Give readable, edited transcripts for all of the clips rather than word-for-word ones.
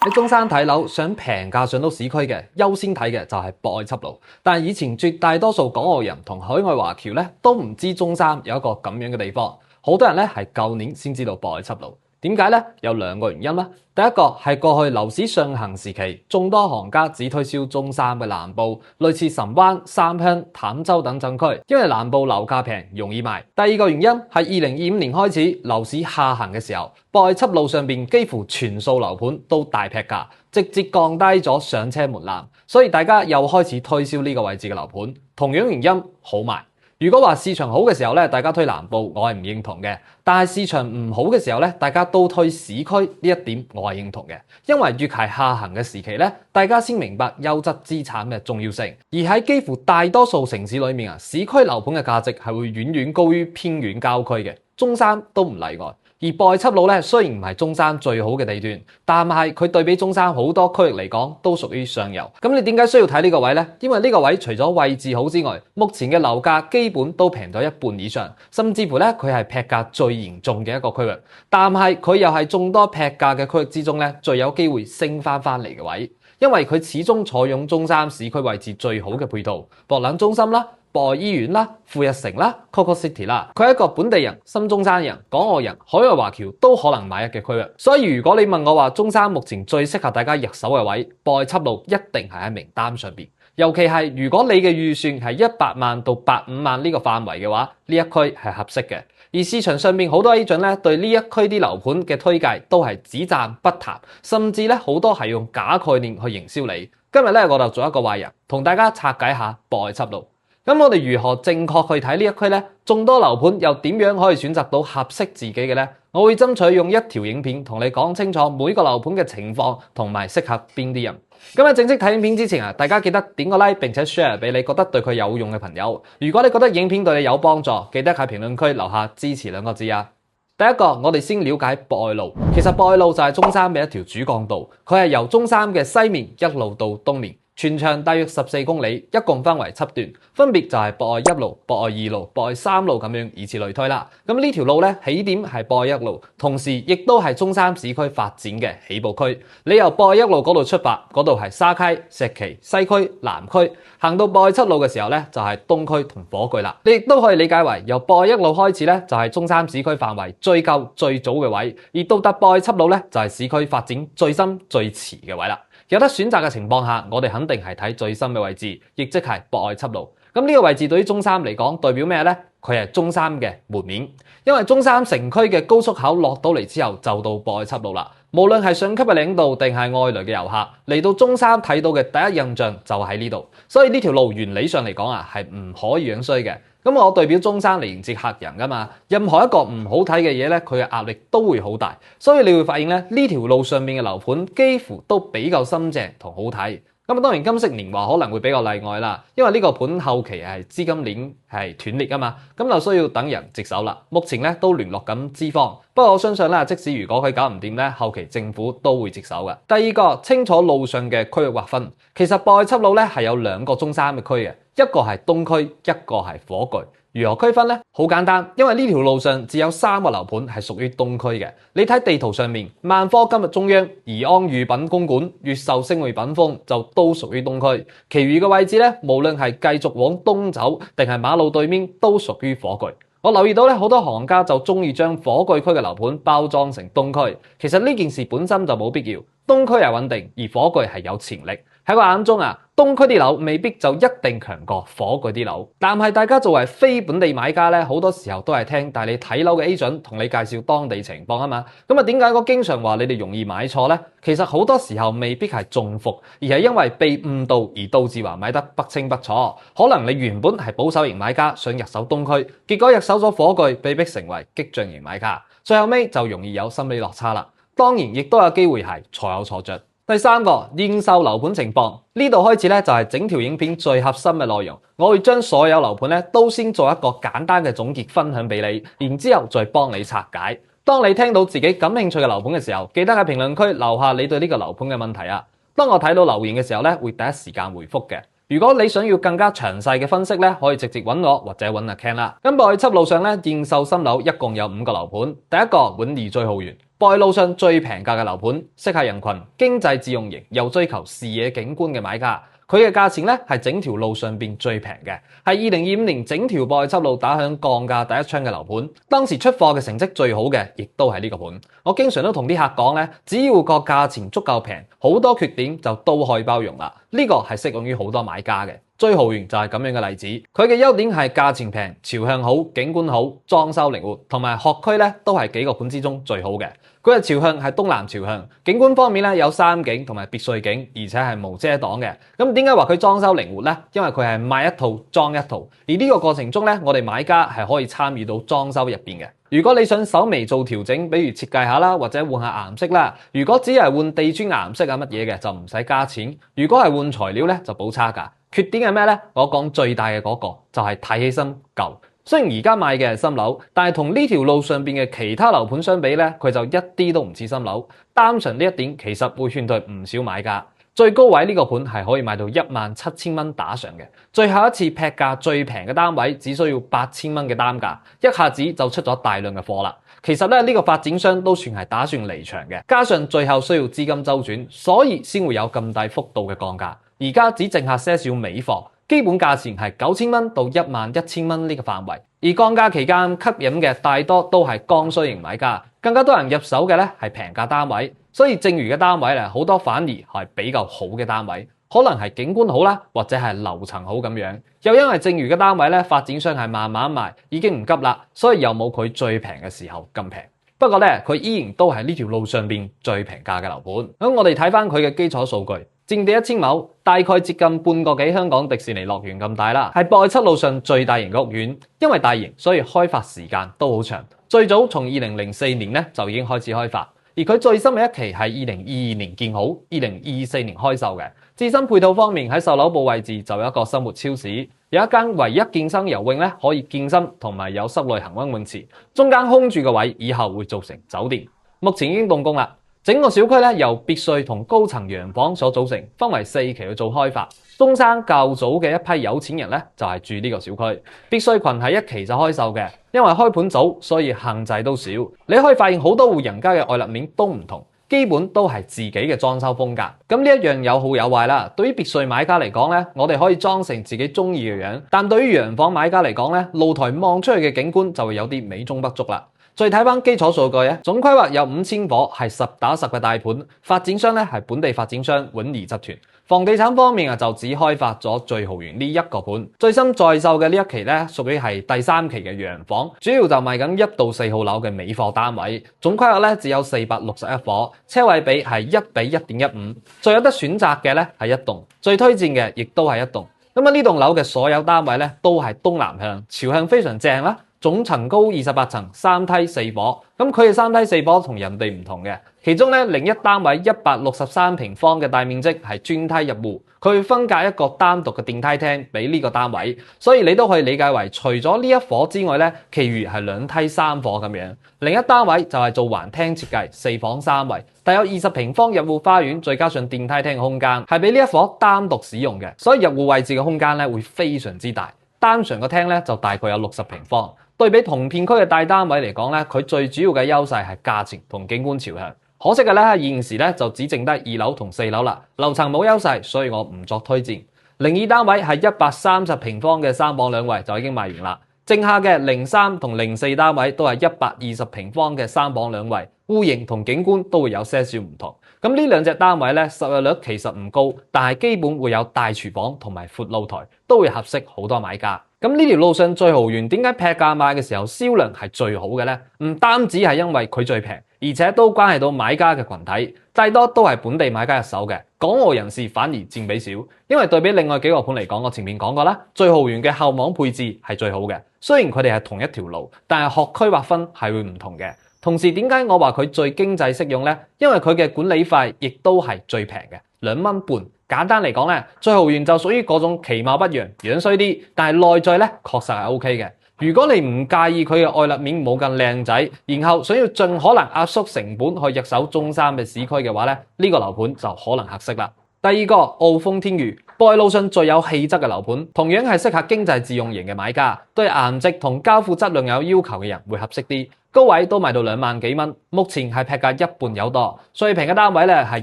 喺中山睇樓，想平價上到市區嘅，優先睇嘅就係博愛笈路。但係以前絕大多數港澳人同海外華僑咧都唔知中山有一個咁樣嘅地方。好多人咧係舊年先知道博愛笈路。點解咧？有兩個原因啦。第一個係過去樓市上行時期，眾多行家只推銷中山嘅南部，類似神灣、三鄉、淡洲等鎮區，因為南部樓價平，容易賣。第二個原因係2025年開始樓市下行嘅時候，博愛笈路上邊幾乎全數樓盤都大劈價，直接降低咗上車門檻，所以大家又開始推銷呢個位置嘅樓盤。同樣原因，好賣。如果話市場好嘅時候咧，大家推南部，我係唔認同嘅。但係市場唔好嘅時候咧，大家都推市區，呢一點我係認同嘅。因為越係下行嘅時期咧，大家先明白優質資產嘅重要性。而喺幾乎大多數城市裏面啊，市區樓盤嘅價值係會遠遠高於偏遠郊區嘅，中山都唔例外。而博愛笈路咧，雖然唔係中山最好嘅地段，但係佢對比中山好多區域嚟講，都屬於上游。咁你點解需要睇呢個位呢？因為呢個位除咗位置好之外，目前嘅樓價基本都平咗一半以上，甚至乎咧佢係劈價最嚴重嘅一個區域。但係佢又係眾多劈價嘅區域之中咧，最有機會升翻嚟嘅位，因為佢始終採用中山市區位置最好嘅配套，博覽中心啦、博愛醫院啦、富日城啦、Coco City 啦，佢係一個本地人、新中山人、港澳人、海外華僑都可能買入嘅區域。所以如果你問我話中山目前最適合大家入手嘅位，博愛笈路一定係喺名單上邊。尤其係如果你嘅預算係100萬到85萬呢個範圍嘅話，呢一區係合適嘅。而市場上面好多 agent 咧對呢一區啲樓盤嘅推介都係只讚不談，甚至咧好多係用假概念去營銷你。今日咧我就做一個壞人，同大家拆解下博愛笈路。咁我哋如何正確去睇呢一區呢？眾多樓盤又點樣可以選擇到合適自己嘅呢？我會爭取用一條影片同你講清楚每個樓盤嘅情況同埋適合邊啲人。咁喺正式睇影片之前啊，大家記得點個 like 並且 share 俾你覺得對佢有用嘅朋友。如果你覺得影片對你有幫助，記得喺評論區留下支持兩個字啊！第一個，我哋先了解博愛路。其實博愛路就係中山嘅一條主幹道，佢係由中山嘅西面一路到東面。全長大約14公里，一共分為7段，分別就係博愛1路、博愛2路、博愛3路咁樣，以此類推啦。咁呢條路咧，起點係博愛1路，同時亦都係中山市區發展嘅起步區。你由博愛1路嗰度出發，嗰度係沙溪、石岐、西區、南區，行到博愛笈路嘅時候咧，就係東區同火炬啦。你亦都可以理解為由博愛1路開始咧，就係中山市區範圍最舊最早嘅位，而到達博愛笈路咧，就係市區發展最深最遲嘅位啦。有得選擇嘅情況下，我哋肯定係睇最深嘅位置，亦即係博愛笈路。咁呢個位置對於中山嚟講代表咩呢？佢係中山嘅門面，因為中山城區嘅高速口落到嚟之後就到博愛笈路啦。無論係上級嘅領導定係外來嘅遊客嚟到中山睇到嘅第一印象就喺呢度，所以呢條路原理上嚟講啊係唔可以樣衰嘅。咁我代表中山嚟迎接客人噶嘛，任何一個唔好睇嘅嘢咧，佢嘅壓力都會好大，所以你會發現咧，呢條路上面嘅樓盤幾乎都比較深正同好睇。咁當然金色年華可能會比較例外啦，因為呢個盤後期係資金鏈係斷裂啊嘛，咁就需要等人接手啦。目前咧都聯絡緊資方，不過我相信咧，即使如果佢搞唔掂咧，後期政府都會接手嘅。第二個，清楚路上嘅區域劃分，其實博愛笈路咧係有兩個中山嘅區嘅，一個係東區，一個係火炬。如何區分呢？好簡單，因為呢條路上只有3個樓盤係屬於東區嘅。你睇地圖上面，萬科今日中央、怡安御品公館、越秀星匯品峰就都屬於東區，其餘嘅位置咧，無論係繼續往東走定係馬路對面，都屬於火炬。我留意到咧，好多行家就中意將火炬區嘅樓盤包裝成東區，其實呢件事本身就冇必要。東區係穩定，而火炬係有潛力。喺我眼中啊，東區啲樓未必就一定強過火炬啲樓，但係大家作為非本地買家咧，好多時候都係聽帶你睇樓嘅 agent 同你介紹當地情況啊嘛。咁啊，點解我經常話你哋容易買錯呢？其實好多時候未必係中伏，而係因為被誤導而導致話買得不清不楚。可能你原本係保守型買家，想入手東區，結果入手咗火炬，被逼成為激進型買家，最後尾就容易有心理落差啦。當然，亦都有機會係錯有錯着。第三個，現售樓盤情況，呢度開始咧就係整條影片最核心嘅內容。我會將所有樓盤咧都先做一個簡單嘅總結分享俾你，然之後再幫你拆解。當你聽到自己感興趣嘅樓盤嘅時候，記得喺評論區留下你對呢個樓盤嘅問題啊。當我睇到留言嘅時候咧，會第一時間回覆嘅。如果你想要更加詳細嘅分析咧，可以直接揾我或者揾阿 Ken 啦。咁博愛笈路上咧，現售新樓一共有5個樓盤。第一個永利最浩園，博愛路上最平價嘅樓盤，適合人群經濟自用型又追求視野景觀嘅買家。佢嘅價錢咧係整條路上邊最平嘅，係2025年整條博愛七路打響降價第一槍嘅樓盤。當時出貨嘅成績最好嘅，亦都係呢個盤。我經常都同啲客講咧，只要個價錢足夠平，好多缺點就都可以包容啦。呢個係適用於好多買家嘅。最豪園就係咁樣嘅例子，佢嘅優點係價錢平、朝向好、景觀好、裝修靈活，同埋學區咧都係幾個盤之中最好嘅。佢嘅朝向係東南朝向，景觀方面咧有山景同埋別墅景，而且係無遮擋嘅。咁點解話佢裝修靈活呢？因為佢係賣一套裝一套，而呢個過程中咧，我哋買家係可以參與到裝修入邊嘅。如果你想稍微做調整，比如設計下啦，或者換下顏色啦，如果只係換地磚顏色啊乜嘢嘅，就唔使加錢。如果係換材料咧，就補差價。缺點係咩呢？我講最大嘅嗰個就係睇起身舊。雖然而家買嘅係新樓，但係同呢條路上邊嘅其他樓盤相比咧，佢就一啲都唔似新樓。單純呢一點其實會勸退唔少買家。最高位呢個盤係可以賣到17000蚊打上嘅。最後一次劈價最平嘅單位只需要8000蚊嘅單價，一下子就出咗大量嘅貨啦。其實咧呢個發展商都算係打算離場嘅，加上最後需要資金周轉，所以先會有咁大幅度嘅降價。而家只剩下些少尾貨，基本價錢係9000蚊到11000蚊呢個範圍。而降價期間吸引嘅大多都係剛需型買家，更加多人入手嘅咧係平價單位。所以剩餘嘅單位咧，好多反而係比較好嘅單位，可能係景觀好啦，或者係樓層好咁樣。又因為剩餘嘅單位咧，發展商係慢慢賣，已經唔急啦，所以又冇佢最平嘅時候咁平。不過咧，佢依然都係呢條路上邊最平價嘅樓盤。咁我哋睇翻佢嘅基礎數據。佔地1000畝，大概接近半個幾香港迪士尼樂園咁大啦，係博愛七路上最大型嘅屋苑。因為大型，所以開發時間都好長。最早從2004年咧就已經開始開發，而佢最新嘅一期係2022年建好，2024年開售嘅。自身配套方面，喺售樓部位置就有一個生活超市，有一間唯一健身游泳咧可以健身，同埋有室內恆溫泳池。中間空住嘅位以後會做成酒店，目前已經動工啦。整個小區咧由別墅同高層洋房所組成，分為4期去做開發。中山較早嘅一批有錢人咧就係住呢個小區。別墅群係1期就開售嘅，因為開盤早，所以限制都少。你可以發現好多戶人家嘅外立面都唔同，基本都係自己嘅裝修風格。咁呢一樣有好有壞啦。對於別墅買家嚟講咧，我哋可以裝成自己中意嘅樣，但對於洋房買家嚟講咧，露台望出去嘅景觀就會有啲美中不足啦。再睇翻基礎數據咧，總規劃有5000伙，係10打10嘅大盤。發展商咧係本地發展商永儀集團。房地產方面就只開發咗最豪園呢一個盤。最新在售嘅呢一期咧，屬於係第3期嘅洋房，主要就賣緊1到4號樓嘅尾貨單位。總規劃咧只有461伙，車位比係1比1.15。最有得選擇嘅咧係一棟，最推薦嘅亦都係一棟。咁啊呢棟樓嘅所有單位咧都係東南向，朝向非常正啦。總層高28層，3梯4伙。咁佢嘅3梯4伙同人哋唔同嘅，其中咧另一單位163平方嘅大面積係專梯入戶，佢會分隔一個單獨嘅電梯廳俾呢個單位，所以你都可以理解為除咗呢一伙之外咧，其餘係2梯3伙咁樣。另一單位就係做環廳設計，4房3衛，帶有20平方入戶花園，再加上電梯廳嘅空間，係俾呢一伙單獨使用嘅，所以入戶位置嘅空間咧會非常之大。單純個廳咧就大概有60平方。對比同片區嘅大單位嚟講咧，佢最主要嘅優勢係價錢同景觀朝向。可惜嘅咧，現時咧就只剩得2樓同4樓啦，樓層冇優勢，所以我唔作推薦。02單位係130平方嘅3房2衛就已經賣完啦。剩下嘅03同04單位都係120平方嘅3房2衛，戶型同景觀都會有些少唔同。咁呢兩隻單位咧，實用率其實唔高，但係基本會有大廚房同埋闊露台，都會合適好多買家。咁呢條路上最豪園點解劈價賣嘅時候銷量係最好嘅呢？唔單止係因為佢最平，而且都關係到買家嘅群體，大多都係本地買家入手嘅，港澳人士反而佔比少。因為對比另外幾個盤嚟講，我前面講過啦，最豪園嘅後網配置係最好嘅。雖然佢哋係同一條路，但係學區劃分係會唔同嘅。同時點解我話佢最經濟適用呢？因為佢嘅管理費亦都係最平嘅，2蚊半。簡單嚟講咧，最豪園就屬於嗰種其貌不揚，樣衰啲，但係內在咧確實係 OK 嘅。如果你唔介意佢嘅外立面冇咁靚仔，然後想要盡可能壓縮成本去入手中山嘅市區嘅話咧，呢個樓盤就可能合適啦。第二個澳豐天譽，博愛路上最有氣質嘅樓盤，同樣係適合經濟自用型嘅買家，對顏值同交付質量有要求嘅人會合適啲。高位都賣到2萬幾蚊，目前係劈價一半有多，最平嘅單位咧係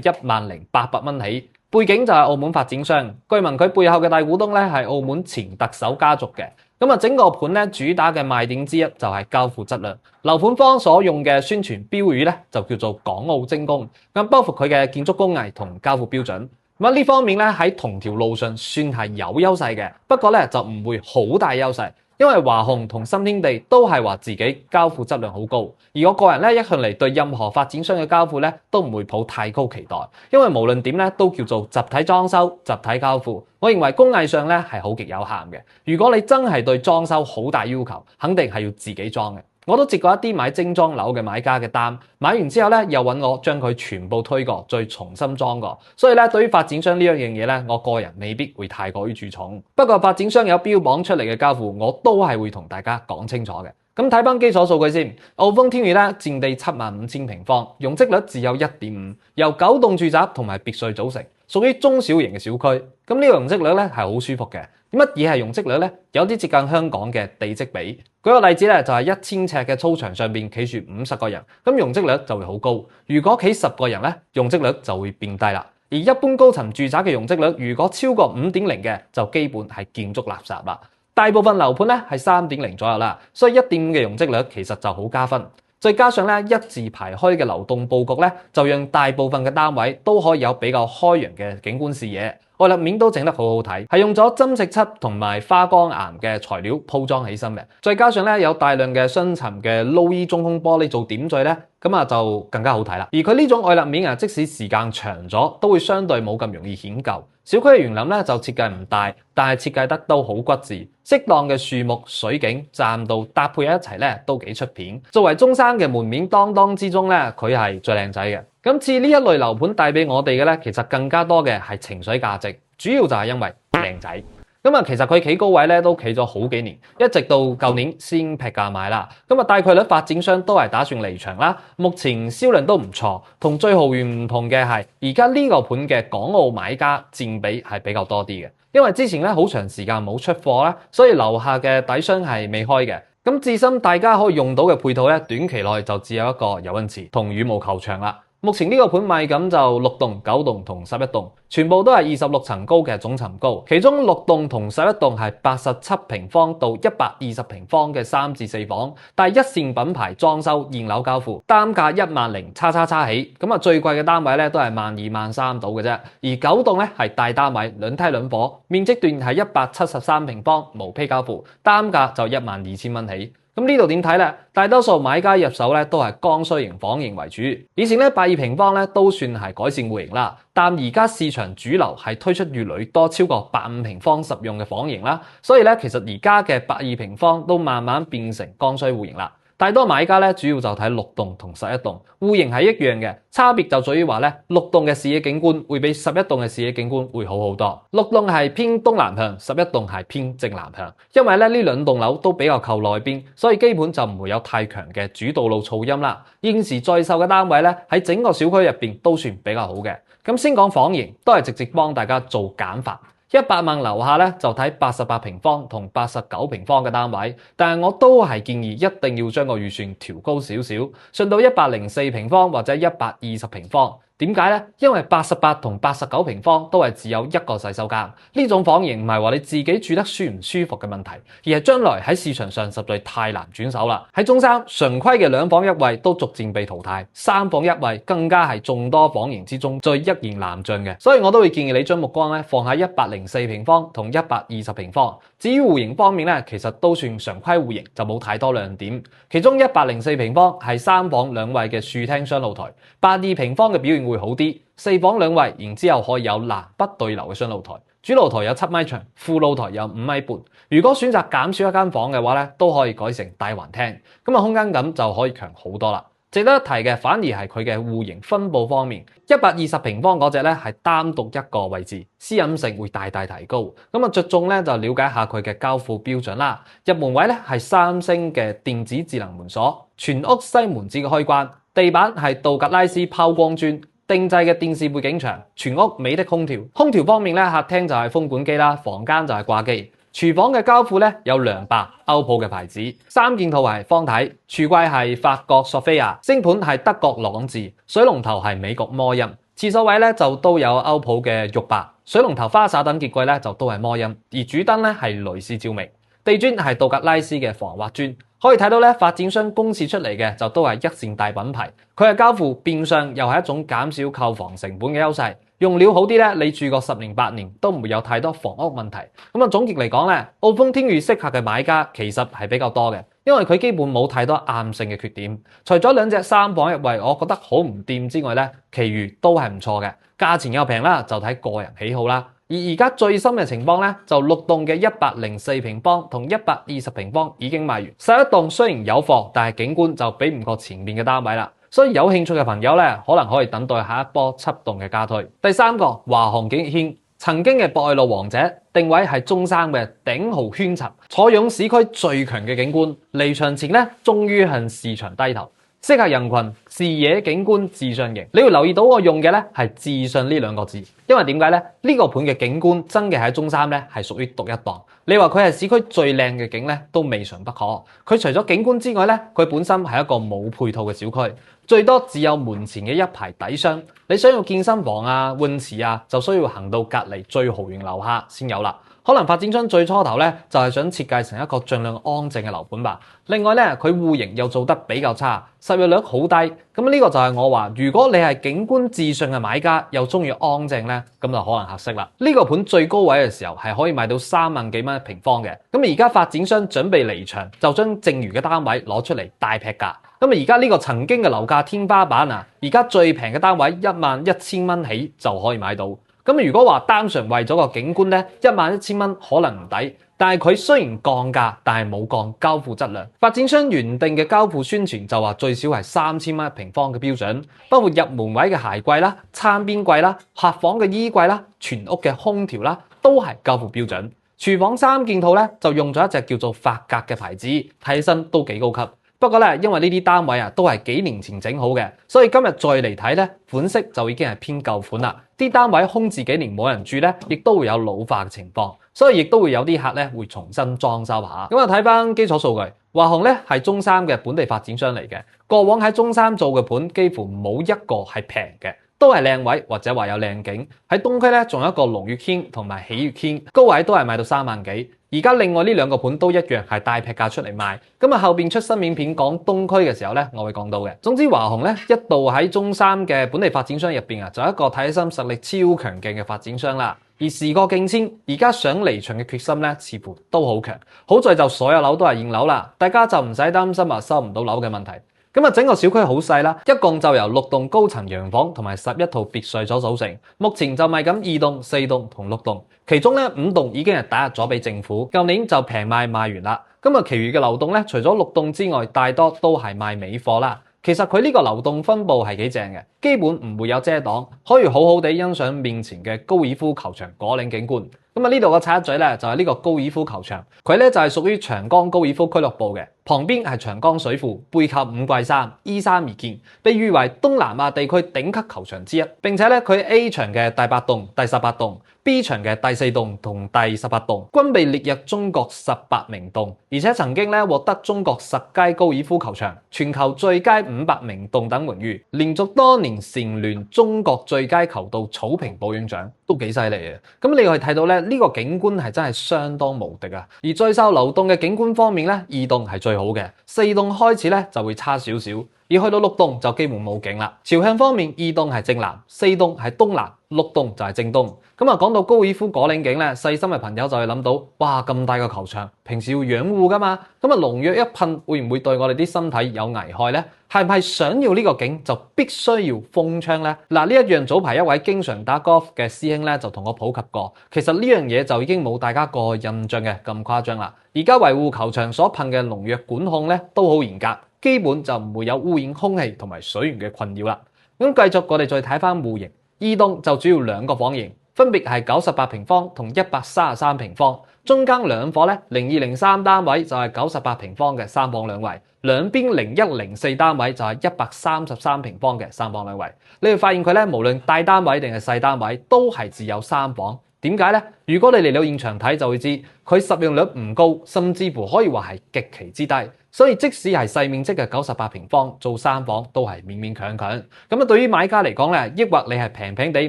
10800蚊起。背景就係澳門發展商，據聞佢背後嘅大股東咧係澳門前特首家族嘅。咁啊，整個盤咧主打嘅賣點之一就係交付質量。樓盤方所用嘅宣傳標語咧就叫做港澳精工，咁包括佢嘅建築工藝同交付標準。咁呢方面咧喺同條路上算係有優勢嘅，不過咧就唔會好大優勢。因為華虹同新天地都係話自己交付質量好高，而我個人咧一向嚟對任何發展商嘅交付咧都唔會抱太高期待，因為無論點咧都叫做集體裝修、集體交付。我認為工藝上咧係好極有限嘅。如果你真係對裝修好大要求，肯定係要自己裝嘅。我都接過一啲買精裝樓嘅買家嘅單，買完之後咧又揾我將佢全部推過，再重新裝過。所以咧，對於發展商呢樣嘢咧，我個人未必會太過於注重。不過發展商有標榜出嚟嘅交付，我都係會同大家講清楚嘅。咁睇翻基礎數據先，澳豐天宇咧佔地75000平方，容積率只有 1.5， 由9棟住宅同埋別墅組成，屬於中小型嘅小區。咁呢個容積率咧係好舒服嘅。乜嘢係容積率咧？有啲接近香港嘅地積比。舉個例子咧，就係1000尺嘅操場上邊企住50個人，咁容積率就會好高。如果企10個人咧，容積率就會變低啦。而一般高層住宅嘅容積率，如果超過5.0嘅，就基本係建築垃圾啦。大部分樓盤咧係3.0左右啦，所以1.5嘅容積率其實就好加分。再加上咧一字排開嘅流動佈局咧，就讓大部分嘅單位都可以有比較開揚嘅景觀視野。外立面都整得好好睇，係用咗針石漆同埋花崗岩嘅材料鋪裝起身嘅。再加上咧有大量嘅雙層嘅 Low-E 中空玻璃做點綴咧，咁啊就更加好睇啦。而佢呢種外立面啊，即使時間長咗，都會相對冇咁容易顯舊。小區嘅園林咧就設計唔大，但係設計得都好骨緻，適當嘅樹木、水景、站道搭配一齊咧都幾出片。作為中山嘅門面當當之中咧，佢係最靚仔嘅。咁至呢一類樓盤帶俾我哋嘅咧，其實更加多嘅係情緒價值，主要就係因為靚仔。咁啊，其實佢企高位咧都企咗好幾年，一直到舊年先劈價賣啦。咁啊，大概率發展商都係打算離場啦。目前銷量都唔錯，同最豪園唔同嘅係，而家呢個盤嘅港澳買家佔比係比較多啲嘅。因為之前咧好長時間冇出貨啦，所以樓下嘅底箱係未開嘅。咁至深大家可以用到嘅配套咧，短期內就只有一個游泳池同羽毛球場啦。目前呢個盤賣咁就6棟、9棟同11棟，全部都係26層高嘅總層高，其中6棟同11棟係87平方到120平方嘅3至4房，但係一線品牌裝修現樓交付，單價10000叉起，咁啊最貴嘅單位咧都係12000、13000到嘅啫，而9棟咧係大單位兩梯兩伙，面積段係173平方，無坯交付，單價就12000蚊起。咁呢度點睇咧？大多數買家入手咧都係剛需型房型為主。以前咧82平方咧都算係改善戶型啦，但而家市場主流係推出越來越多超過85平方實用嘅房型啦，所以咧其實而家嘅82平方都慢慢變成剛需戶型啦。大多買家咧主要就睇6棟同11棟，戶型係一樣嘅，差別就在於話咧6棟嘅視野景觀會比11棟嘅視野景觀會好好多。6棟係偏東南向，11棟係偏正南向，因為咧呢兩棟樓都比較靠內邊，所以基本就唔會有太強嘅主道路噪音啦。現時在售嘅單位咧喺整個小區入邊都算比較好嘅。咁先講房型，都係直接幫大家做簡化。100萬樓下咧就睇88平方同89平方嘅單位，但係我都係建議一定要將個預算調高少少，上到104平方或者120平方。點解呢？因為88同89平方都係只有一個洗手間，呢種房型唔係話你自己住得舒唔舒服嘅問題，而係將來喺市場上實在太難轉手啦。喺中山，常規嘅2房1衛都逐漸被淘汰，3房1衛更加係眾多房型之中最一言難盡嘅，所以我都會建議你將目光放喺104平方同120平方。至於戶型方面咧，其實都算常規戶型，就冇太多亮點。其中104平方係3房2衛嘅豎廳雙露台，82平方嘅表現會好啲，4房2衛，然之後可以有南北對流嘅雙露台，主露台有7米長，副露台有5米半。如果選擇減少一間房嘅話咧，都可以改成大環廳，咁啊空間感就可以強好多啦。值得一提嘅反而係佢嘅戶型分佈方面，120平方嗰隻咧係單獨一個位置，私隱性會大大提高。咁啊着重咧就了解下佢嘅交付標準啦。入門位咧係3星嘅電子智能門鎖，全屋西門子嘅開關，地板係杜格拉斯拋光磚，定制嘅電視背景牆，全屋美的空調。空調方面咧，客廳就係風管機啦，房間就係掛機。廚房嘅交付咧有兩把歐普嘅牌子，三件套係方體，櫥櫃係法國索菲亞，星盤係德國朗治，水龍頭係美國摩音，廁所位咧就都有歐普嘅浴霸，水龍頭花灑等結櫃咧就都係摩音，而主燈咧係雷士照明，地磚係杜格拉斯嘅防滑磚。可以睇到咧，發展商公示出嚟嘅就都係一線大品牌，佢嘅交付變相又係一種減少購房成本嘅優勢。用料好啲咧，你住個10年8年都唔會有太多房屋問題。咁啊，總結嚟講咧，澳豐天宇適合嘅買家其實係比較多嘅，因為佢基本冇太多硬性嘅缺點。除咗兩隻3房一衛，我覺得好唔掂之外咧，其餘都係唔錯嘅。價錢又平啦，就睇個人喜好啦。而家最新嘅情況咧，就6棟嘅104平方同120平方已經賣完，11棟雖然有貨，但係景觀就比唔過前面嘅單位啦。所以有興趣嘅朋友咧，可能可以等待下一波7棟嘅加推。第3個華航景逸軒，曾經嘅博愛路王者，定位係中山嘅頂豪圈層，坐擁市區最強嘅景觀，離場前咧終於向市場低頭。適合人群視野景觀至上型，你要留意到我用嘅咧係至上呢兩個字，因為點解咧？呢個盤嘅景觀真嘅喺中山咧係屬於獨一檔。你話佢係市區最靚嘅景咧，都未嘗不可。佢除咗景觀之外咧，佢本身係一個冇配套嘅小區，最多只有門前嘅一排底商。你想要健身房啊、泳池啊，就需要行到隔離最豪華樓下先有啦。可能發展商最初頭咧就係想設計成一個盡量安靜嘅樓盤吧。另外咧，佢戶型又做得比較差，實用率好低。咁呢個就係我話，如果你係景觀至上嘅買家，又中意安靜咧，咁就可能合適啦。呢個盤最高位嘅時候係可以賣到3萬幾蚊一平方嘅。咁而家發展商準備離場，就將剩餘嘅單位攞出嚟大劈價。咁而家呢個曾經嘅樓價天花板啊，而家最平嘅單位11000蚊起就可以買到。咁如果話單純為咗個景觀咧，11000蚊可能唔抵，但係佢雖然降價，但係冇降交付質量。發展商原定嘅交付宣傳就話最少係3000蚊一平方嘅標準，包括入門位嘅鞋櫃啦、餐邊櫃啦、客房嘅衣櫃啦、全屋嘅空調啦，都係交付標準。廚房3件套咧就用咗一隻叫做法格嘅牌子，睇起身都幾高級。不過咧，因為呢啲單位啊都係幾年前整好嘅，所以今日再嚟睇咧，款式就已經係偏舊款啦。啲單位空置幾年冇人住咧，亦都會有老化嘅情況，所以亦都會有啲客咧會重新裝修下。咁啊，睇翻基礎數據，華航咧係中山嘅本地發展商嚟嘅，過往喺中山做嘅盤幾乎冇一個係平嘅，都係靚位或者話有靚景。喺東區咧仲有一個龍悅軒同埋喜悅軒，高位都係賣到3萬幾。而家另外呢兩個盤都一樣係大劈價出嚟賣，咁啊後邊出新影片講東區嘅時候咧，我會講到嘅。總之華航咧一度喺中山嘅本地發展商入邊啊，就一個睇起身實力超強勁嘅發展商啦。而時過境遷，而家想離場嘅決心咧，似乎都好強。好在就所有樓都係現樓啦，大家就唔使擔心話收唔到樓嘅問題。咁啊，整個小區好細啦，一共就由6棟高層洋房同埋11套別墅所組成。目前就賣緊2棟、4棟同6棟，其中咧5棟已經係打入咗俾政府，舊年就平賣完啦。咁啊，其餘嘅流動咧，除咗6棟之外，大多都係賣尾貨啦。其實佢呢個流動分佈係幾正嘅，基本唔會有遮擋，可以好好地欣賞面前嘅高爾夫球場果嶺景觀。咁啊，呢度個插一嘴咧，就係呢個高爾夫球場，佢咧就係屬於長江高爾夫俱樂部嘅，旁邊係長江水庫，背靠五桂山，依山而建，被譽為東南亞地區頂級球場之一。並且咧，佢 A 場嘅第8棟、第18棟，B 場嘅第4棟同第18棟，均被列入中國18名棟，而且曾經咧獲得中國10佳高爾夫球場、全球最佳500名棟等榮譽，連續多年蟬聯中國最佳球道草坪保養獎，都幾犀利嘅。咁你可以睇到咧，呢個景觀係真係相當無敵啊！而最受流動嘅景觀方面咧，2棟係最好嘅，4棟開始咧就會差少少，而去到6棟就基本冇景啦。朝向方面，2棟係正南，4棟係東南，6棟就係正東。咁啊，講到高爾夫果嶺景咧，細心嘅朋友就會諗到，哇，咁大個球場，平時要養護噶嘛，咁啊農藥一噴會唔會對我哋啲身體有危害咧？係唔係想要呢個景就必須要封窗咧？嗱，呢一樣早排一位經常打 golf 嘅師兄咧就同我普及過，其實呢樣嘢就已經冇大家個印象嘅咁誇張啦。而家維護球場所噴嘅農藥管控咧都好嚴格，基本就唔會有污染空氣同埋水源嘅困擾啦。咁繼續我哋再睇翻戶型，2棟就主要2個房型，分別係98平方同133平方，中間2伙咧0203單位就係98平方嘅3房2衛，兩邊0104單位就係133平方嘅3房2衛。你會發現佢咧無論大單位定係細單位都係只有3房。點解咧？如果你嚟到現場睇就會知，佢實用率唔高，甚至乎可以話係極其之低。所以即使係細面積嘅98平方做3房都係勉勉強強。咁啊，對於買家嚟講咧，抑或你係平平地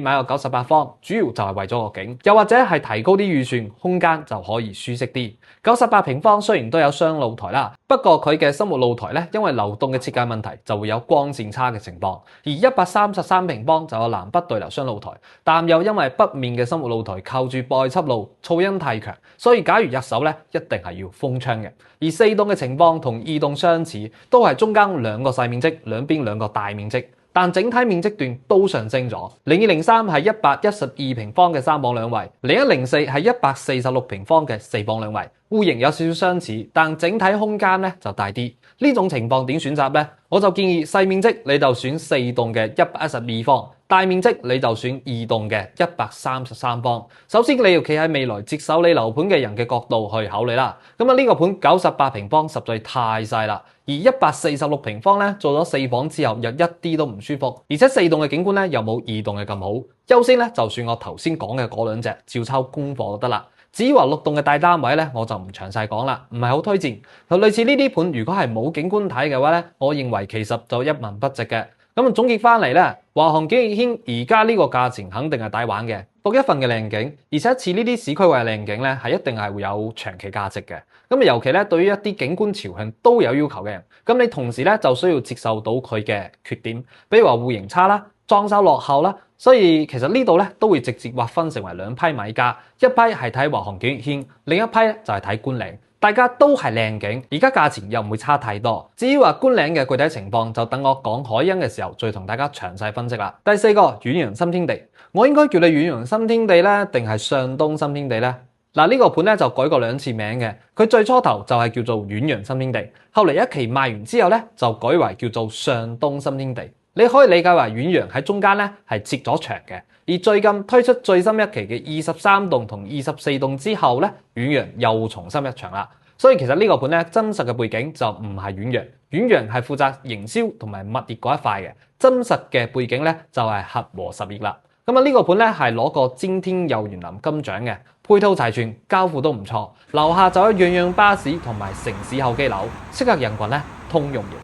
買個98方，主要就係為咗個景，又或者係提高啲預算，空間就可以舒適啲。98平方雖然都有雙露台啦，不過佢嘅生活露台咧，因為流動嘅設計問題，就會有光線差嘅情況。而133平方就有南北對流雙露台，但又因為北面嘅生活露台靠住駁氣路，噪音太強，所以假如入手咧，一定係要封窗嘅。而4棟嘅情況同2棟相似，都係中間2個細面積，兩邊2個大面積。但整體面積段都上升咗。0203係112平方嘅3房兩衛，0104係146平方嘅4房兩衛，戶型有少少相似，但整體空間咧就大啲。呢種情況點選擇呢？我就建議細面積你就選4棟嘅112方，大面積你就選2棟嘅133方。首先你要企喺未來接手你樓盤嘅人嘅角度去考慮啦。咁啊呢個盤98平方實在太細啦，而146平方咧做咗4房之後又一啲都唔舒服，而且4棟嘅景觀咧又冇2棟嘅咁好。優先咧就算我頭先講嘅嗰2隻照抄功課就得啦。至於話6棟嘅大單位咧，我就唔詳細講啦，唔係好推薦。類似呢啲盤，如果係冇景觀睇嘅話咧，我認為其實就一文不值嘅。咁啊總結翻嚟咧，華航景逸軒而家呢個價錢肯定係抵玩嘅，獨一份嘅靚景，而且似呢啲市區位靚景咧，係一定係會有長期價值嘅。咁尤其咧對於一啲景觀朝向都有要求嘅人，咁你同時咧就需要接受到佢嘅缺點，比如話戶型差啦、裝修落後啦。所以其實呢度咧都會直接劃分成為2批買家，一批係睇華航景逸軒，另一批咧就係睇觀嶺。大家都係靚景，而家價錢又唔會差太多。至於話觀嶺嘅具體情況，就等我講海欣嘅時候再同大家詳細分析啦。第4個遠洋新天地，我應該叫你遠洋新天地咧，定係上東新天地咧？嗱，呢個盤咧就改過2次名嘅，佢最初頭就係叫做遠洋新天地，後嚟一期賣完之後咧就改為叫做上東新天地。你可以理解為遠洋喺中間咧係設咗牆嘅，而最近推出最新一期嘅23棟同24棟之後咧，遠洋又重新一場啦。所以其實呢個盤咧真實嘅背景就唔係遠洋，遠洋係負責營銷同埋物業嗰一塊嘅，真實嘅背景咧就係合和實業啦。咁啊呢個盤咧係攞過尖天佑園林金獎嘅，配套齊全，交付都唔錯，樓下就有樣樣巴士同埋城市候機樓，適合人群咧通用嘅。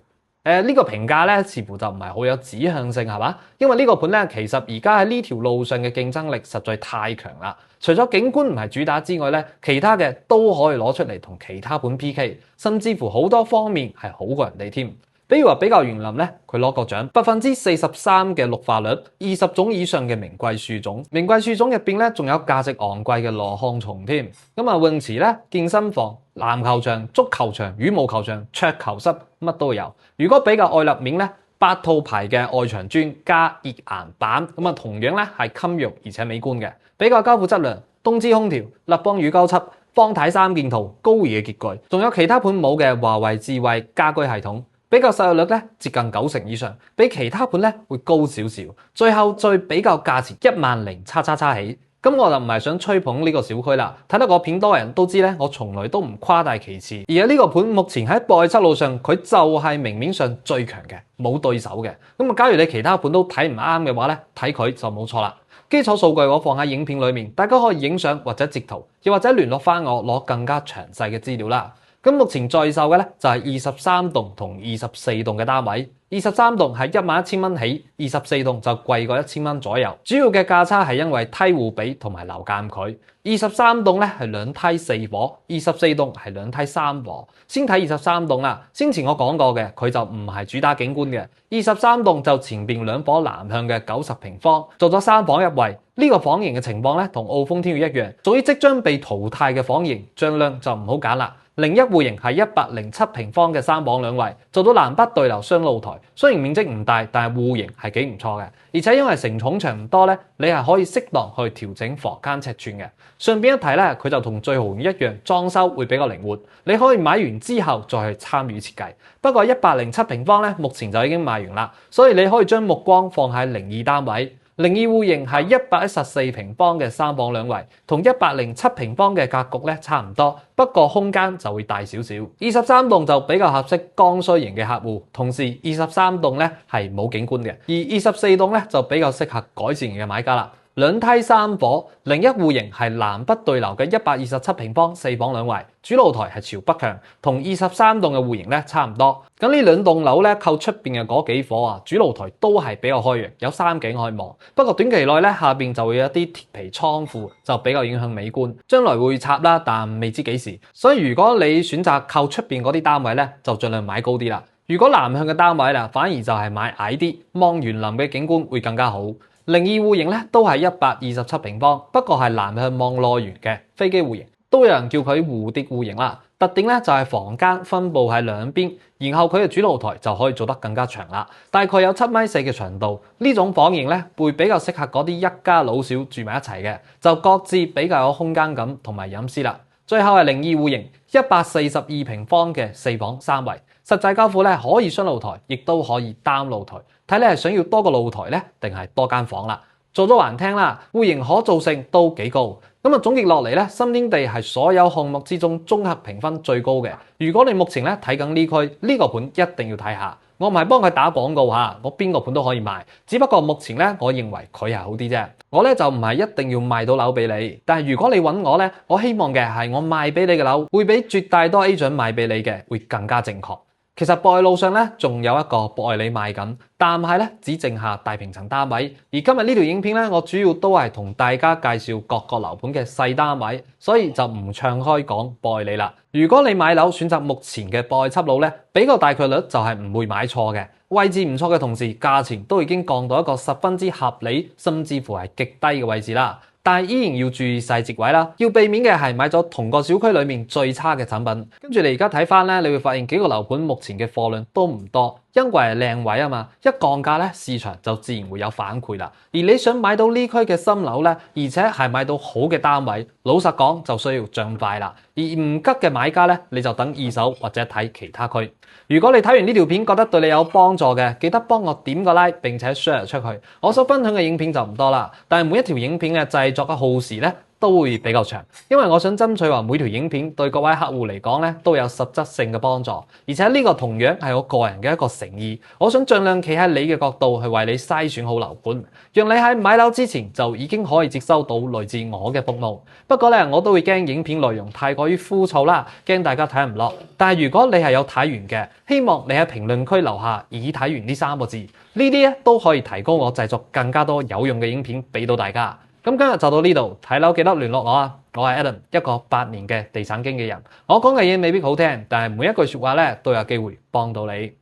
呢個評價咧，似乎就唔係好有指向性，係嘛？因為呢個盤咧，其實而家喺呢條路上嘅競爭力實在太強啦。除咗景觀唔係主打之外咧，其他嘅都可以攞出嚟同其他盤 PK， 甚至乎好多方面係好過人哋添。比如話比較園林咧，佢攞個獎，43%嘅綠化率，20種以上嘅名貴樹種，名貴樹種入邊咧仲有價值昂貴嘅羅漢松添。咁啊泳池咧、健身房、籃球場、足球場、羽毛球場、桌球室乜都有。如果比較外立面咧，8套牌嘅外牆磚加熱岩板，咁啊同樣咧係襟用而且美觀嘅。比較交付質量，東芝空調、立邦乳膠漆、方太3件套、高儀嘅潔具，仲有其他盤冇嘅華為智慧家居系統。比較實用率咧接近90%以上，比其他盤咧會高少少。最後再比較價錢10000叉起，咁我就唔係想吹捧呢個小區啦。睇得個片多人都知咧，我從來都唔誇大其詞。而喺呢個盤目前喺駁氣路上，佢就係明面上最強嘅，冇對手嘅。咁啊，假如你其他盤都睇唔啱嘅話咧，睇佢就冇錯啦。基礎數據我放喺影片裏面，大家可以影相或者截圖，又或者聯絡翻我攞更加詳細嘅資料啦。咁目前在售嘅咧就係23棟同24棟嘅單位，23棟係11000蚊起，24棟就貴過1000蚊左右。主要嘅價差係因為梯戶比同埋樓間距。23棟咧係2梯4伙，24棟係2梯3伙。先睇23棟啦，先前我講過嘅佢就唔係主打景觀嘅。23棟就前邊2伙南向嘅90平方，做咗3房1衛。呢個房型嘅情況咧同澳豐天悅一樣，屬於即將被淘汰嘅房型，盡量就唔好揀啦。01戶型係107平方嘅3房2衛，做到南北對流雙露台。雖然面積唔大，但係戶型係幾唔錯嘅。而且因為承重牆唔多咧，你係可以適當去調整房間尺寸嘅。順便一提咧，佢就同最豪園一樣，裝修會比較靈活。你可以買完之後再去參與設計。不過107平方咧，目前就已經賣完啦，所以你可以將目光放喺02單位。02戶型係114平方嘅3房2衛，同107平方嘅格局咧差唔多，不過空間就會大少少。23棟就比較合適剛需型嘅客戶，同時23棟咧係冇景觀嘅，而24棟咧就比較適合改善型嘅買家啦。兩梯三伙，另一戶型係南北對流嘅127平方4房兩衛，主露台係朝北向，同23棟嘅戶型咧差唔多。咁呢兩棟樓咧靠出邊嘅嗰幾伙啊，主露台都係比較開揚，有山景可以望。不過短期內咧下邊就會有一啲鐵皮倉庫，就比較影響美觀。將來會拆啦，但未知幾時。所以如果你選擇靠出邊嗰啲單位咧，就盡量買高啲啦。如果南向嘅單位啦，反而就係買矮啲，望園林嘅景觀會更加好。另二戶型咧都係127平方，不過係南向望內園嘅飛機戶型，都有人叫佢蝴蝶戶型啦。特點咧就係房間分佈喺兩邊，然後佢嘅主露台就可以做得更加長啦，大概有7.4米嘅長度。呢種房型咧會比較適合嗰啲一家老少住埋一齊嘅，就各自比較有空間感同埋隱私啦。最後係另二戶型，142平方嘅4房3衛，實際交付咧可以雙露台，亦都可以單露台。睇你係想要多個露台咧，定係多間房啦？做咗還聽啦，戶型可造性都幾高。咁啊總結落嚟咧，新天地係所有項目之中綜合評分最高嘅。如果你目前咧睇緊呢區呢個盤，一定要睇下。我唔係幫佢打廣告嚇，我邊個盤都可以賣，只不過目前咧我認為佢係好啲啫。我咧就唔係一定要賣到樓俾你，但係如果你揾我咧，我希望嘅係我賣俾你嘅樓會比絕大多 agent 賣俾你嘅會更加正確。其實博愛路上咧仲有一個博愛里賣緊，但係咧只剩下大平層單位。而今日呢條影片咧，我主要都係同大家介紹各個樓盤嘅細單位，所以就唔暢開講博愛里啦。如果你買樓選擇目前嘅博愛七路咧，俾個大概率就係唔會買錯嘅。位置唔錯嘅同時，價錢都已經降到一個十分之合理，甚至乎係極低嘅位置啦。但係依然要注意細節位啦，要避免嘅係買咗同個小區裏面最差嘅產品。跟住你而家睇翻咧，你會發現幾個樓盤目前嘅貨量都唔多，因為係靚位啊嘛，一降價咧，市場就自然會有反饋啦。而你想買到呢區嘅新樓咧，而且係買到好嘅單位，老實講就需要盡快啦。而唔急嘅買家咧，你就等二手或者睇其他區。如果你睇完呢條片覺得對你有幫助嘅，記得幫我點個 like 並且 share 出去。我所分享嘅影片就唔多啦，但係每一條影片嘅製作嘅耗時咧都會比較長，因為我想爭取話每條影片對各位客戶嚟講咧都有實質性嘅幫助，而且呢個同樣係我個人嘅一個誠意。我想盡量企喺你嘅角度去為你篩選好樓盤，讓你喺買樓之前就已經可以接收到來自我嘅服務。不過咧，我都會驚影片內容太過於枯燥啦，驚大家睇唔落。但係如果你係有睇完嘅，希望你喺評論區留下已睇完呢3個字，呢啲咧都可以提高我製作更加多有用嘅影片俾到大家。咁今日就到呢度，睇樓記得聯絡我啊！我係 Adam，一個8年嘅地產經紀人。我講嘅嘢未必好聽，但係每一句說話咧都有機會幫到你。